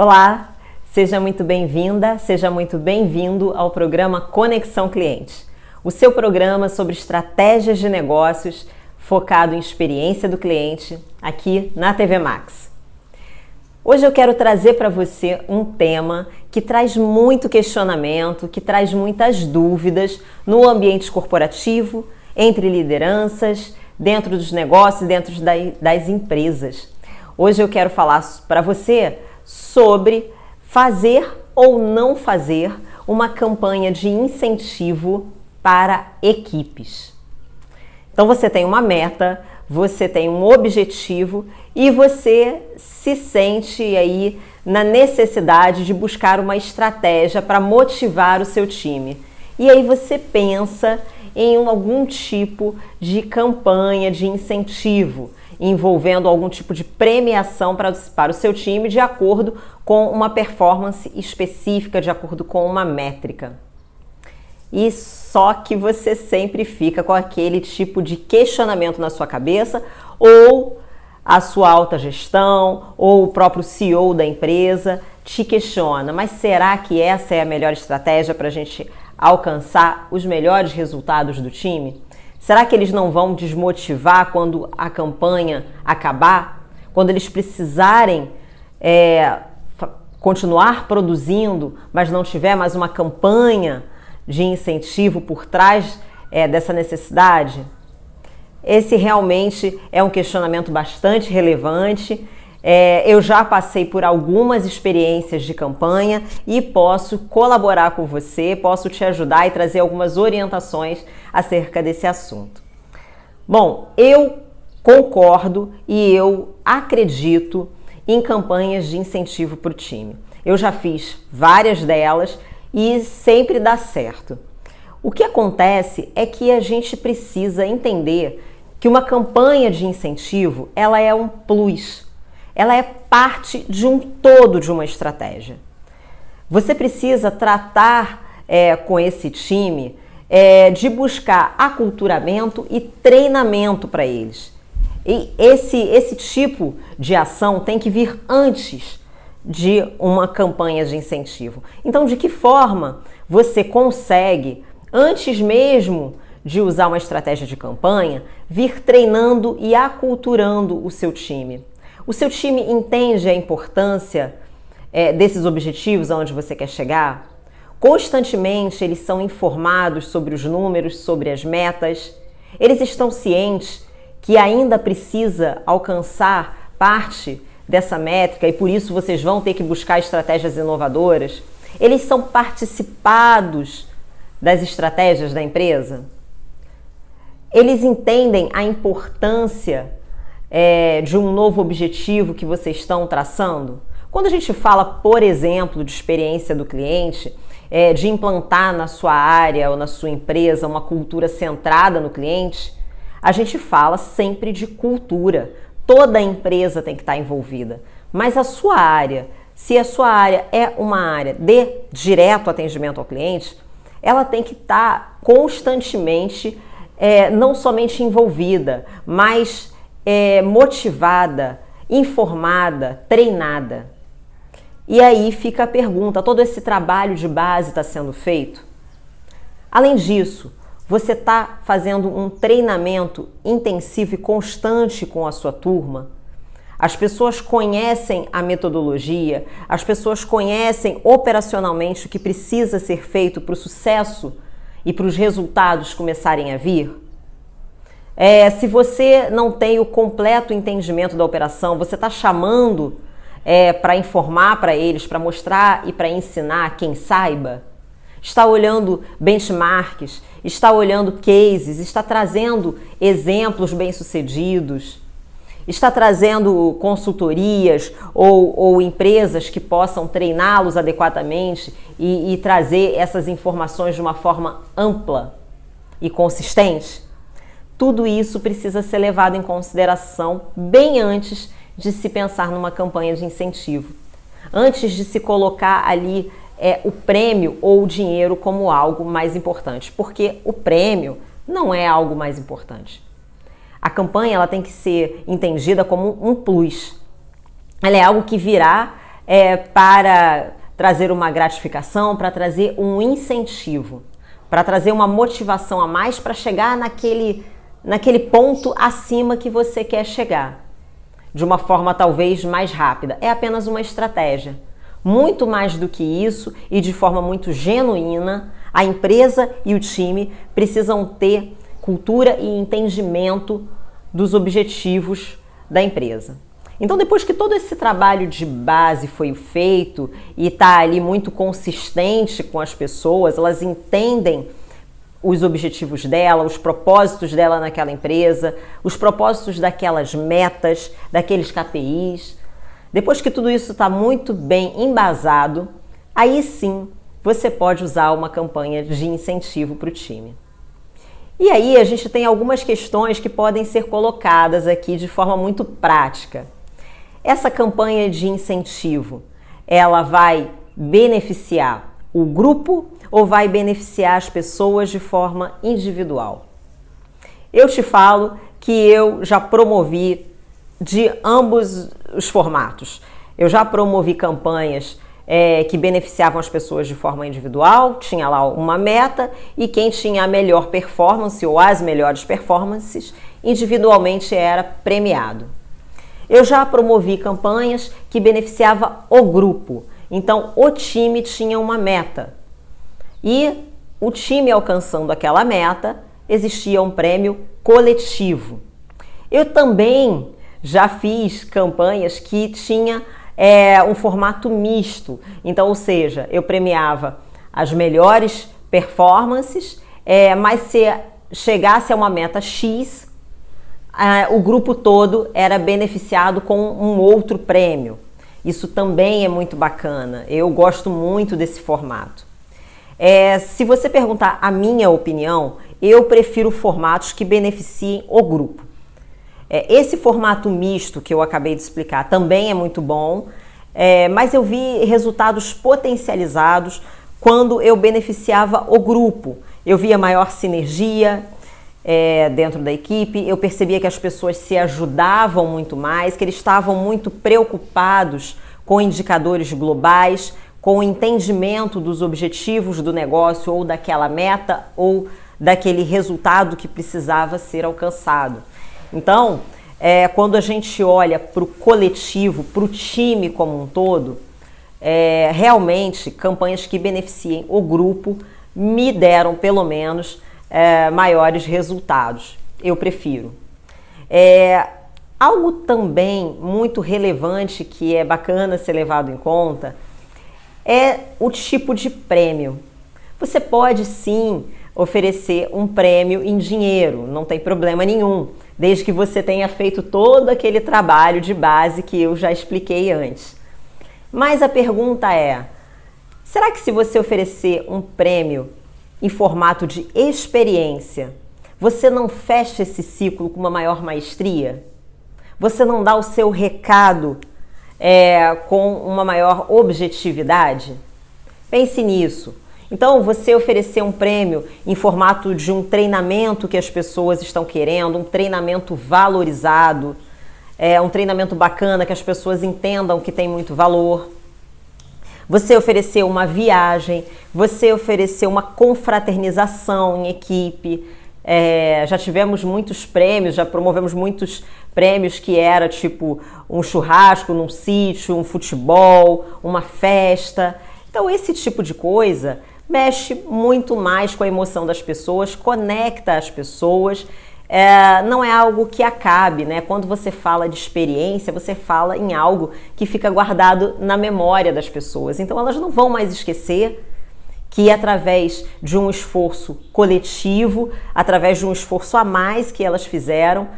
Olá, seja muito bem-vinda, seja muito bem-vindo ao programa Conexão Cliente, o seu programa sobre estratégias de negócios focado em experiência do cliente aqui na TV Max. Hoje eu quero trazer para você um tema que traz muito questionamento, que traz muitas dúvidas no ambiente corporativo, entre lideranças, dentro dos negócios, dentro das empresas. Hoje eu quero falar para você sobre fazer ou não fazer uma campanha de incentivo para equipes. Então você tem uma meta, você tem um objetivo e você se sente aí na necessidade de buscar uma estratégia para motivar o seu time. E aí você pensa em algum tipo de campanha de incentivo, envolvendo algum tipo de premiação para o seu time de acordo com uma performance específica, de acordo com uma métrica. E só que você sempre fica com aquele tipo de questionamento na sua cabeça, ou a sua alta gestão, ou o próprio CEO da empresa te questiona, mas será que essa é a melhor estratégia para a gente alcançar os melhores resultados do time? Será que eles não vão desmotivar quando a campanha acabar? Quando eles precisarem continuar produzindo, mas não tiver mais uma campanha de incentivo por trás dessa necessidade? Esse realmente é um questionamento bastante relevante. Eu já passei por algumas experiências de campanha e posso colaborar com você, posso te ajudar e trazer algumas orientações acerca desse assunto. Bom, eu concordo e eu acredito em campanhas de incentivo para o time. Eu já fiz várias delas e sempre dá certo. O que acontece é que a gente precisa entender que uma campanha de incentivo, ela é um plus. Ela é parte de um todo de uma estratégia. Você precisa tratar com esse time de buscar aculturamento e treinamento para eles. E esse tipo de ação tem que vir antes de uma campanha de incentivo. Então, de que forma você consegue, antes mesmo de usar uma estratégia de campanha, vir treinando e aculturando o seu time? O seu time entende a importância desses objetivos aonde você quer chegar? Constantemente eles são informados sobre os números, sobre as metas. Eles estão cientes que ainda precisa alcançar parte dessa métrica e por isso vocês vão ter que buscar estratégias inovadoras. Eles são participados das estratégias da empresa? Eles entendem a importância de um novo objetivo que vocês estão traçando? Quando a gente fala, por exemplo, de experiência do cliente, de implantar na sua área ou na sua empresa uma cultura centrada no cliente, a gente fala sempre de cultura. Toda a empresa tem que estar envolvida. Mas a sua área, se a sua área é uma área de direto atendimento ao cliente, ela tem que estar constantemente não somente envolvida, mas motivada, informada, treinada. E aí fica a pergunta, todo esse trabalho de base está sendo feito? Além disso, você está fazendo um treinamento intensivo e constante com a sua turma? As pessoas conhecem a metodologia, as pessoas conhecem operacionalmente o que precisa ser feito para o sucesso e para os resultados começarem a vir? Se você não tem o completo entendimento da operação, você está chamando para informar para eles, para mostrar e para ensinar quem saiba? Está olhando benchmarks, está olhando cases, está trazendo exemplos bem-sucedidos, está trazendo consultorias ou empresas que possam treiná-los adequadamente e trazer essas informações de uma forma ampla e consistente? Tudo isso precisa ser levado em consideração bem antes de se pensar numa campanha de incentivo. Antes de se colocar ali o prêmio ou o dinheiro como algo mais importante. Porque o prêmio não é algo mais importante. A campanha ela tem que ser entendida como um plus. Ela é algo que virá para trazer uma gratificação, para trazer um incentivo, para trazer uma motivação a mais para chegar naquele ponto acima que você quer chegar, de uma forma talvez mais rápida. É apenas uma estratégia. Muito mais do que isso, e de forma muito genuína, a empresa e o time precisam ter cultura e entendimento dos objetivos da empresa. Então, depois que todo esse trabalho de base foi feito e está ali muito consistente com as pessoas, elas entendem os objetivos dela, os propósitos dela naquela empresa, os propósitos daquelas metas, daqueles KPIs. Depois que tudo isso está muito bem embasado, aí sim você pode usar uma campanha de incentivo para o time. E aí a gente tem algumas questões que podem ser colocadas aqui de forma muito prática. Essa campanha de incentivo, ela vai beneficiar o grupo ou vai beneficiar as pessoas de forma individual? Eu te falo que eu já promovi de ambos os formatos. Eu já promovi campanhas que beneficiavam as pessoas de forma individual, tinha lá uma meta, e quem tinha a melhor performance ou as melhores performances individualmente era premiado. Eu já promovi campanhas que beneficiavam o grupo, então o time tinha uma meta e o time alcançando aquela meta existia um prêmio coletivo. Eu também já fiz campanhas que tinha um formato misto, então, ou seja, eu premiava as melhores performances, mas se chegasse a uma meta X, o grupo todo era beneficiado com um outro prêmio. Isso também é muito bacana, eu gosto muito desse formato. Se você perguntar a minha opinião, eu prefiro formatos que beneficiem o grupo. Esse formato misto que eu acabei de explicar também é muito bom, mas eu vi resultados potencializados quando eu beneficiava o grupo. Eu via maior sinergia dentro da equipe, eu percebia que as pessoas se ajudavam muito mais, que eles estavam muito preocupados com indicadores globais, com o entendimento dos objetivos do negócio ou daquela meta ou daquele resultado que precisava ser alcançado. Então, quando a gente olha para o coletivo, para o time como um todo, realmente campanhas que beneficiem o grupo me deram pelo menos maiores resultados. Eu prefiro. Algo também muito relevante que é bacana ser levado em conta é o tipo de prêmio. Você pode sim oferecer um prêmio em dinheiro, não tem problema nenhum, desde que você tenha feito todo aquele trabalho de base que eu já expliquei antes. Mas a pergunta é, será que se você oferecer um prêmio em formato de experiência, você não fecha esse ciclo com uma maior maestria? Você não dá o seu recado com uma maior objetividade? Pense nisso. Então, você oferecer um prêmio em formato de um treinamento que as pessoas estão querendo, um treinamento valorizado, um treinamento bacana que as pessoas entendam que tem muito valor. Você oferecer uma viagem, você oferecer uma confraternização em equipe. Já tivemos muitos prêmios, já promovemos muitos prêmios que era tipo um churrasco num sítio, um futebol, uma festa. Então, esse tipo de coisa mexe muito mais com a emoção das pessoas, conecta as pessoas, não é algo que acabe, né? Quando você fala de experiência, você fala em algo que fica guardado na memória das pessoas. Então, elas não vão mais esquecer que através de um esforço coletivo, através de um esforço a mais que elas fizeram,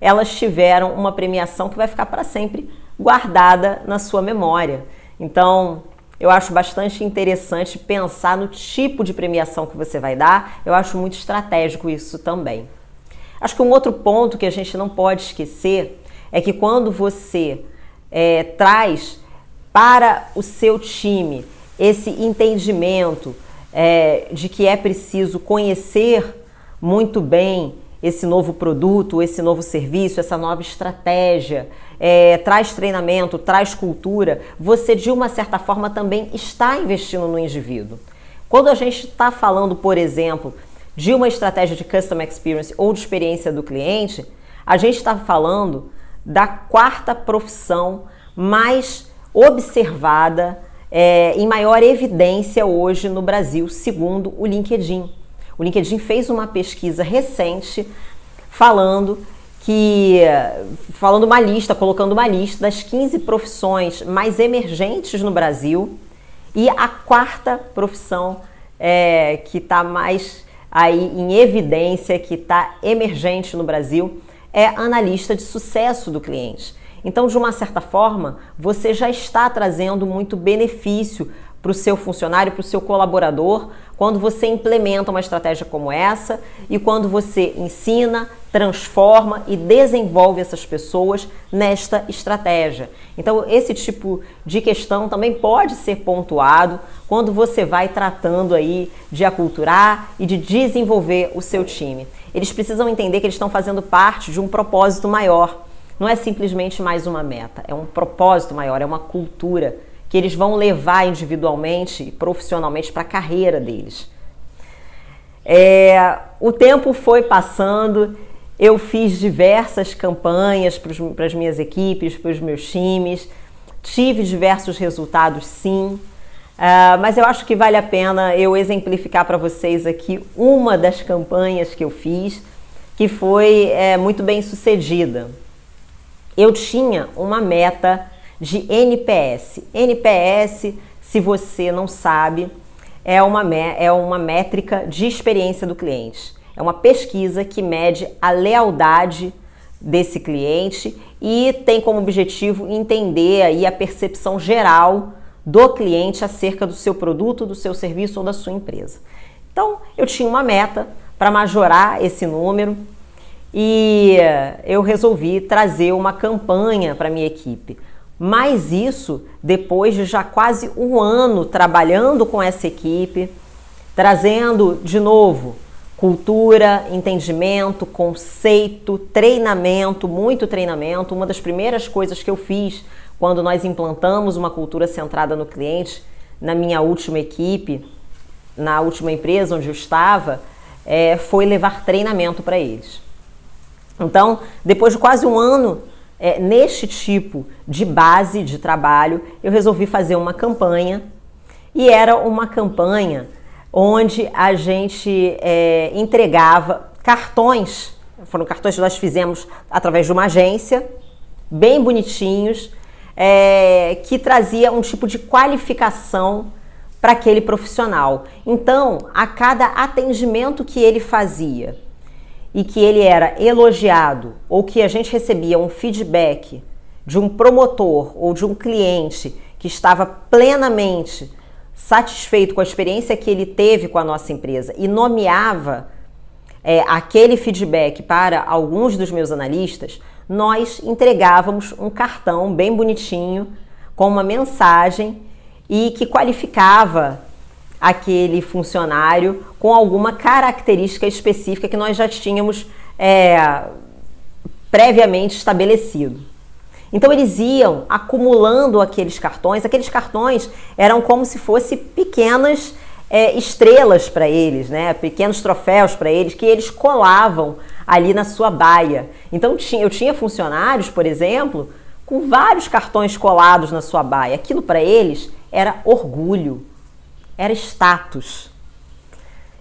elas tiveram uma premiação que vai ficar para sempre guardada na sua memória. Então, eu acho bastante interessante pensar no tipo de premiação que você vai dar. Eu acho muito estratégico isso também. Acho que um outro ponto que a gente não pode esquecer é que quando você traz para o seu time esse entendimento de que é preciso conhecer muito bem esse novo produto, esse novo serviço, essa nova estratégia, traz treinamento, traz cultura, você de uma certa forma também está investindo no indivíduo. Quando a gente está falando, por exemplo, de uma estratégia de Customer Experience ou de experiência do cliente, a gente está falando da quarta profissão mais observada, em maior evidência hoje no Brasil, segundo o LinkedIn. O LinkedIn fez uma pesquisa recente falando uma lista, colocando uma lista das 15 profissões mais emergentes no Brasil, e a quarta profissão que está mais aí em evidência, que está emergente no Brasil, é analista de sucesso do cliente. Então, de uma certa forma, você já está trazendo muito benefício para o seu funcionário, para o seu colaborador, quando você implementa uma estratégia como essa e quando você ensina, transforma e desenvolve essas pessoas nesta estratégia. Então, esse tipo de questão também pode ser pontuado quando você vai tratando aí de aculturar e de desenvolver o seu time. Eles precisam entender que eles estão fazendo parte de um propósito maior. Não é simplesmente mais uma meta, é um propósito maior, é uma cultura que eles vão levar individualmente e profissionalmente para a carreira deles. O tempo foi passando, eu fiz diversas campanhas para as minhas equipes, para os meus times, tive diversos resultados sim, mas eu acho que vale a pena eu exemplificar para vocês aqui uma das campanhas que eu fiz, que foi muito bem sucedida. Eu tinha uma meta de NPS. NPS, se você não sabe, é uma métrica de experiência do cliente. É uma pesquisa que mede a lealdade desse cliente e tem como objetivo entender aí a percepção geral do cliente acerca do seu produto, do seu serviço ou da sua empresa. Então, eu tinha uma meta para majorar esse número e eu resolvi trazer uma campanha para minha equipe. Mas isso depois de já quase um ano trabalhando com essa equipe, trazendo de novo cultura, entendimento, conceito, treinamento, muito treinamento. Uma das primeiras coisas que eu fiz quando nós implantamos uma cultura centrada no cliente, na minha última equipe, na última empresa onde eu estava, foi levar treinamento para eles. Então, depois de quase um ano neste tipo de base de trabalho, eu resolvi fazer uma campanha, e era uma campanha onde a gente entregava cartões, foram cartões que nós fizemos através de uma agência, bem bonitinhos, que trazia um tipo de qualificação para aquele profissional. Então, a cada atendimento que ele fazia e que ele era elogiado, ou que a gente recebia um feedback de um promotor ou de um cliente que estava plenamente satisfeito com a experiência que ele teve com a nossa empresa e nomeava aquele feedback para alguns dos meus analistas, nós entregávamos um cartão bem bonitinho com uma mensagem e que qualificava aquele funcionário com alguma característica específica que nós já tínhamos previamente estabelecido. Então eles iam acumulando aqueles cartões eram como se fossem pequenas estrelas para eles, né? Pequenos troféus para eles, que eles colavam ali na sua baia. Então eu tinha funcionários, por exemplo, com vários cartões colados na sua baia. Aquilo para eles era orgulho, era status.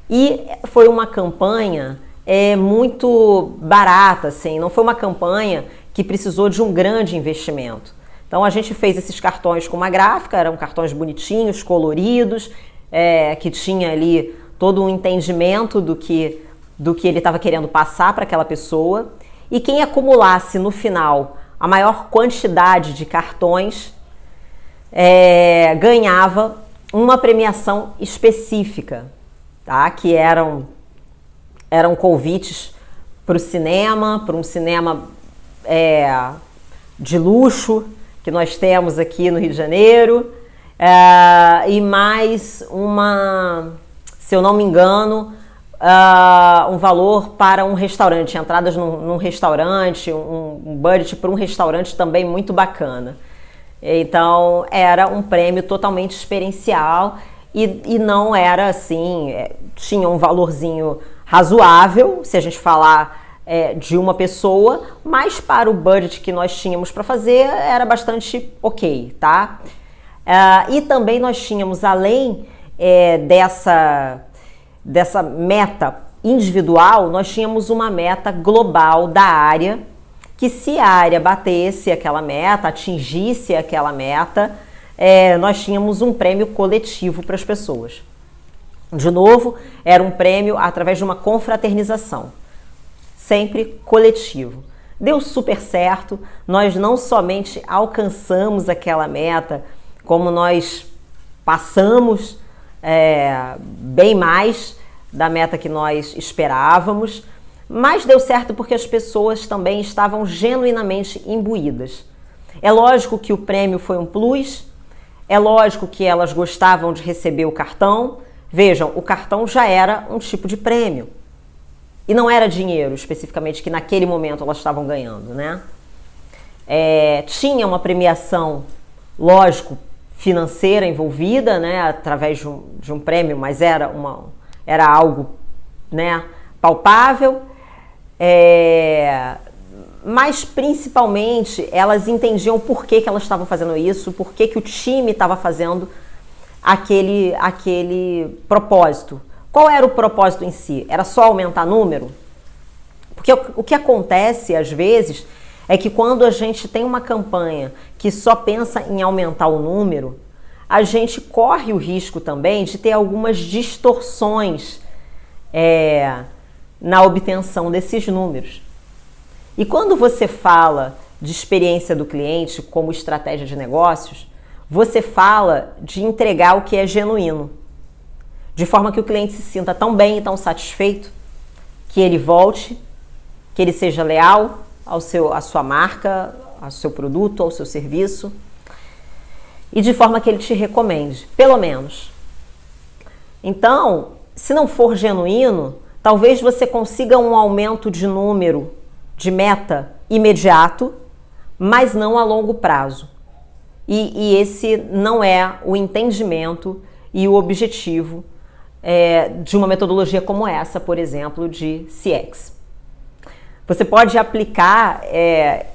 E foi uma campanha muito barata, assim, não foi uma campanha que precisou de um grande investimento. Então a gente fez esses cartões com uma gráfica, eram cartões bonitinhos, coloridos, que tinha ali todo um entendimento do que ele estava querendo passar para aquela pessoa. E quem acumulasse no final a maior quantidade de cartões ganhava uma premiação específica, tá? Que eram convites para o cinema, para um cinema de luxo que nós temos aqui no Rio de Janeiro, e mais uma, se eu não me engano, um valor para um restaurante, entradas num restaurante, um budget para um restaurante também muito bacana. Então, era um prêmio totalmente experiencial e não era assim, tinha um valorzinho razoável, se a gente falar de uma pessoa, mas para o budget que nós tínhamos para fazer, era bastante ok, tá? E também nós tínhamos, além dessa meta individual, nós tínhamos uma meta global da área, que se a área batesse aquela meta, atingisse aquela meta, nós tínhamos um prêmio coletivo para as pessoas. De novo, era um prêmio através de uma confraternização, sempre coletivo. Deu super certo, nós não somente alcançamos aquela meta, como nós passamos bem mais da meta que nós esperávamos, mas deu certo porque as pessoas também estavam genuinamente imbuídas. É lógico que o prêmio foi um plus, é lógico que elas gostavam de receber o cartão. Vejam, o cartão já era um tipo de prêmio. E não era dinheiro, especificamente, que naquele momento elas estavam ganhando, né? Tinha uma premiação, lógico, financeira envolvida, né? Através de um prêmio, mas era algo, né, palpável. Mas principalmente elas entendiam por que elas estavam fazendo isso, por que o time estava fazendo aquele propósito. Qual era o propósito em si? Era só aumentar número? Porque o que acontece às vezes é que quando a gente tem uma campanha que só pensa em aumentar o número, a gente corre o risco também de ter algumas distorções na obtenção desses números. E quando você fala de experiência do cliente como estratégia de negócios, você fala de entregar o que é genuíno, de forma que o cliente se sinta tão bem e tão satisfeito que ele volte, que ele seja leal à sua marca, ao seu produto, ao seu serviço, e de forma que ele te recomende, pelo menos. Então, se não for genuíno, talvez você consiga um aumento de número, de meta imediato, mas não a longo prazo. E esse não é o entendimento e o objetivo de uma metodologia como essa, por exemplo, de CX. Você pode aplicar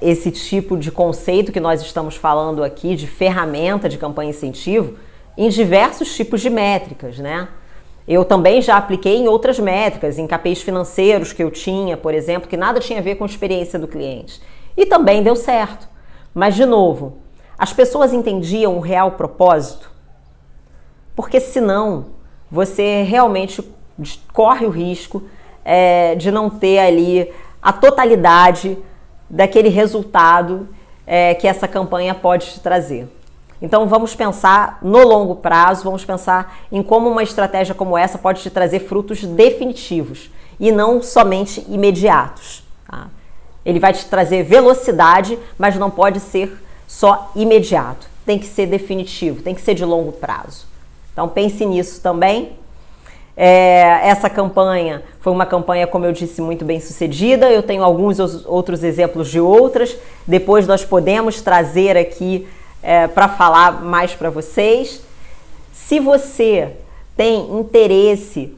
esse tipo de conceito que nós estamos falando aqui, de ferramenta de campanha incentivo, em diversos tipos de métricas, né? Eu também já apliquei em outras métricas, em KPIs financeiros que eu tinha, por exemplo, que nada tinha a ver com a experiência do cliente. E também deu certo. Mas, de novo, as pessoas entendiam o real propósito? Porque senão, você realmente corre o risco de não ter ali a totalidade daquele resultado que essa campanha pode te trazer. Então vamos pensar no longo prazo, vamos pensar em como uma estratégia como essa pode te trazer frutos definitivos e não somente imediatos. Tá? Ele vai te trazer velocidade, mas não pode ser só imediato. Tem que ser definitivo, tem que ser de longo prazo. Então pense nisso também. Essa campanha foi uma campanha, como eu disse, muito bem sucedida. Eu tenho alguns outros exemplos de outras. Depois nós podemos trazer aqui para falar mais para vocês. Se você tem interesse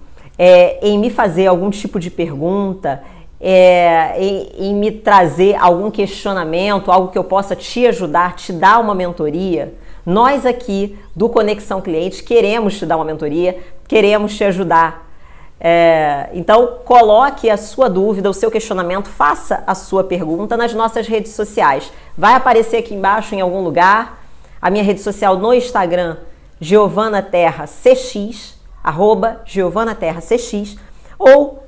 em me fazer algum tipo de pergunta, em me trazer algum questionamento, algo que eu possa te ajudar, te dar uma mentoria, nós aqui do Conexão Cliente queremos te dar uma mentoria, queremos te ajudar. Então coloque a sua dúvida, o seu questionamento, faça a sua pergunta nas nossas redes sociais. Vai aparecer aqui embaixo em algum lugar a minha rede social no Instagram, Giovana Terra CX, @Giovana Terra CX, ou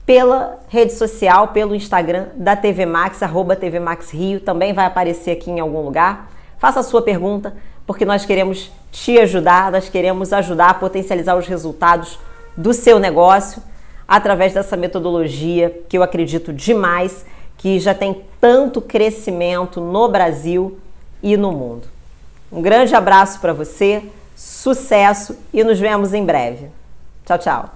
pela rede social, pelo Instagram da TV Max, @TV Max Rio, também vai aparecer aqui em algum lugar. Faça a sua pergunta, porque nós queremos te ajudar, nós queremos ajudar a potencializar os resultados do seu negócio através dessa metodologia que eu acredito demais, que já tem tanto crescimento no Brasil e no mundo. Um grande abraço para você, sucesso e nos vemos em breve. Tchau, tchau!